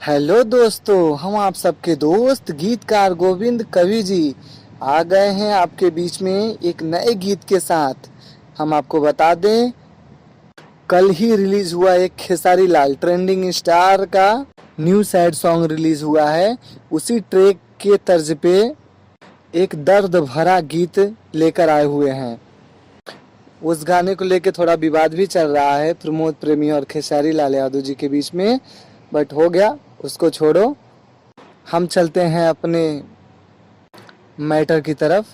Hello दोस्तों, हम आप सबके दोस्त गीतकार गोविंद कवि जी आ गए हैं आपके बीच में एक नए गीत के साथ। हम आपको बता दें, कल ही रिलीज हुआ एक खेसारी लाल ट्रेंडिंग स्टार का न्यू सैड सॉन्ग रिलीज हुआ है। उसी ट्रैक के तर्ज पे एक दर्द भरा गीत लेकर आए हुए हैं। उस गाने को लेके थोड़ा विवाद भी चल रहा है प्रमोद प्रेमी और खेसारी लाल यादव जी के बीच में, बट हो गया, उसको छोड़ो। हम चलते हैं अपने मैटर की तरफ।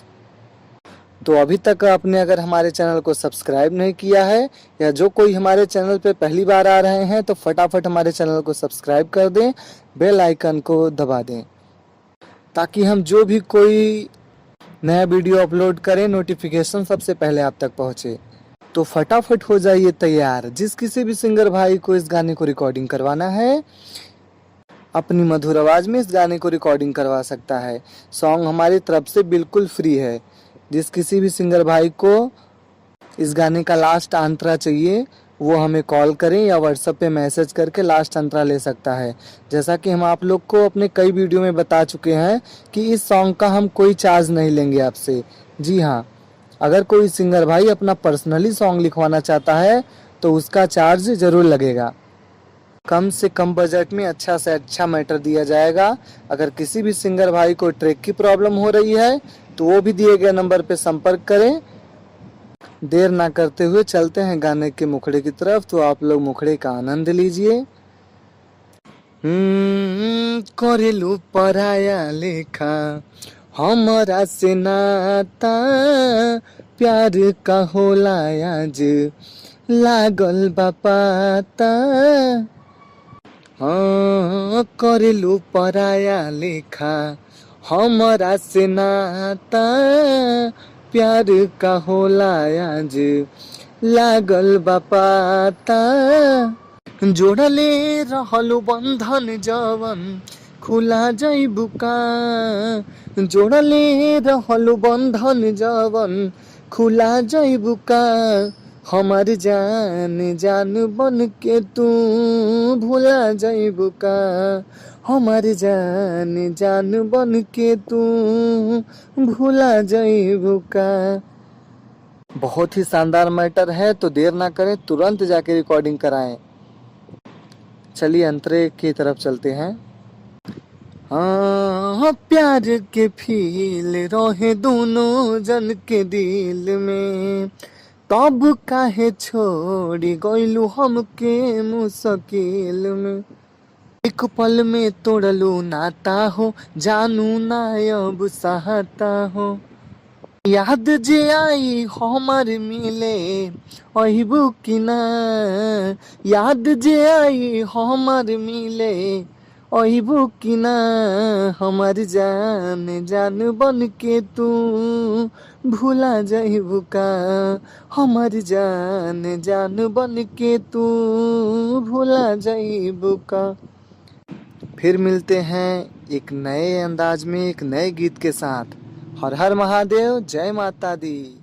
तो अभी तक आपने अगर हमारे चैनल को सब्सक्राइब नहीं किया है या जो कोई हमारे चैनल पे पहली बार आ रहे हैं तो फटाफट हमारे चैनल को सब्सक्राइब कर दें, बेल आइकन को दबा दें ताकि हम जो भी कोई नया वीडियो अपलोड करें नोटिफिकेशन सबसे पहले आप तक पहुंचे। तो फटाफट हो जाइए तैयार। जिस किसी भी सिंगर भाई को इस गाने को रिकॉर्डिंग करवाना है अपनी मधुर आवाज़ में इस गाने को रिकॉर्डिंग करवा सकता है। सॉन्ग हमारी तरफ से बिल्कुल फ्री है। जिस किसी भी सिंगर भाई को इस गाने का लास्ट अंतरा चाहिए वो हमें कॉल करें या व्हाट्सएप पे मैसेज करके लास्ट अंतरा ले सकता है। जैसा कि हम आप लोग को अपने कई वीडियो में बता चुके हैं कि इस सॉन्ग का हम कोई चार्ज नहीं लेंगे आपसे। जी हाँ, अगर कोई सिंगर भाई अपना पर्सनली सॉन्ग लिखवाना चाहता है तो उसका चार्ज ज़रूर लगेगा। कम से कम बजट में अच्छा से अच्छा मैटर दिया जाएगा। अगर किसी भी सिंगर भाई को ट्रैक की प्रॉब्लम हो रही है तो वो भी दिए गए नंबर पे संपर्क करें। देर ना करते हुए चलते हैं गाने के मुखड़े की तरफ, तो आप लोग मुखड़े का आनंद लीजिए। करेलू पराया लेखा हमरा से नाता, प्यार का होला आज लागल बा पाता। हाँ, करेलू पराया लेखा हमरा से नाता, प्यार का होला आज लागल बा पाता। जोड़ले रहलु बंधन जवन खुला जइबू का, जोड़ले रहलु बंधन जवन खुला जइबू का। हमार जान जान बन के तू भुला जइबू का, हमार जान जान बन के तू भुला जइबू का। बहुत ही शानदार मैटर है, तो देर ना करें, तुरंत जाके रिकॉर्डिंग कराएं। चलिए अंतरे की तरफ चलते हैं। हाँ, प्यार के फील रहे दोनों जन के दिल में, तब काहे छोड़ी गइलू हमके मुश्किल में। एक पल में तोड़लू नाता हो, जानू ना अब सहता हो। याद जे आई हमार मिले अहिबू की ना, याद जे आई हमार मिले अहिबू की ना। हमार जान जान बन के तू भूला जाइबू का, हमार जान जान बन के तू भूला जाइबू का। फिर मिलते हैं एक नए अंदाज में एक नए गीत के साथ। हर हर महादेव, जय माता दी।